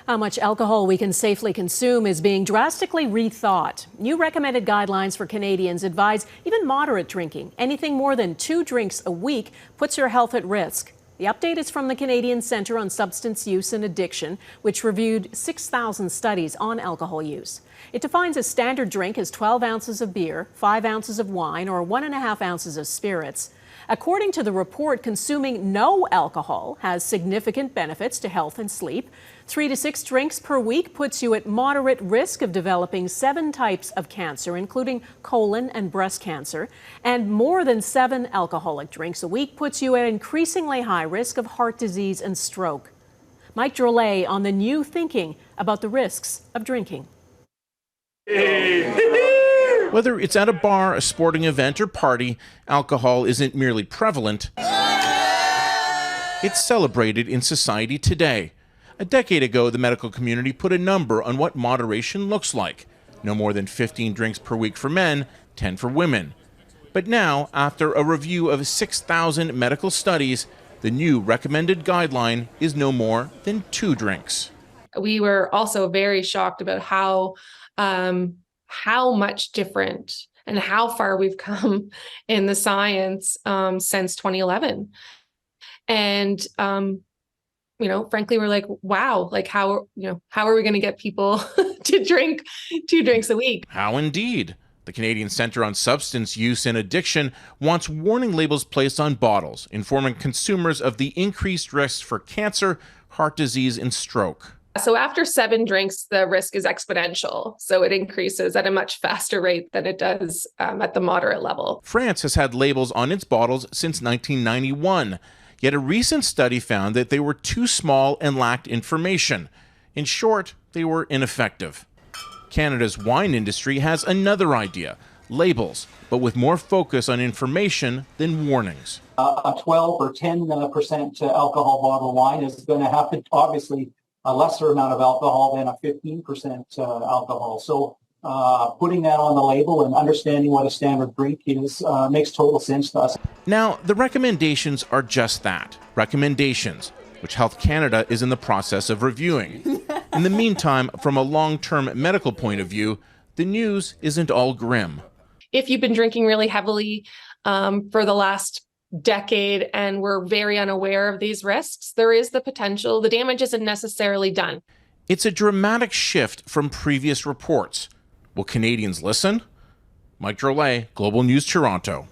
How much alcohol we can safely consume is being drastically rethought. New recommended guidelines for Canadians advise even moderate drinking. Anything more than 2 drinks a week puts your health at risk. The update is from the Canadian Centre on Substance Use and Addiction, which reviewed 6,000 studies on alcohol use. It defines a standard drink as 12 ounces of beer, 5 ounces of wine, or 1.5 ounces of spirits. According to the report, consuming no alcohol has significant benefits to health and sleep. 3 to 6 drinks per week puts you at moderate risk of developing 7 types of cancer, including colon and breast cancer. And more than 7 alcoholic drinks a week puts you at increasingly high risk of heart disease and stroke. Mike Drolet on the new thinking about the risks of drinking. Whether it's at a bar, a sporting event, or party, alcohol isn't merely prevalent. It's celebrated in society today. A decade ago, the medical community put a number on what moderation looks like. No more than 15 drinks per week for men, 10 for women. But now, after a review of 6,000 medical studies, the new recommended guideline is no more than 2 drinks. We were also very shocked about how much different and how far we've come in the science since 2011. And, frankly, we're like, wow, like how are we going to get people to drink 2 drinks a week? How indeed? The Canadian Centre on Substance Use and Addiction wants warning labels placed on bottles, informing consumers of the increased risks for cancer, heart disease, and stroke. So after 7 drinks, the risk is exponential. So it increases at a much faster rate than it does at the moderate level. France has had labels on its bottles since 1991. Yet a recent study found that they were too small and lacked information. In short, they were ineffective. Canada's wine industry has another idea, labels, but with more focus on information than warnings. A 12 or 10% alcohol bottle of wine is going to have to, obviously, a lesser amount of alcohol than a 15% alcohol. So putting that on the label and understanding what a standard drink is makes total sense to us. Now, the recommendations are just that, recommendations, which Health Canada is in the process of reviewing. In the meantime, from a long-term medical point of view, the news isn't all grim. If you've been drinking really heavily for the last decade and we're very unaware of these risks, there is the potential. The damage isn't necessarily done. It's a dramatic shift from previous reports. Will Canadians listen? Mike Drolet, Global News, Toronto.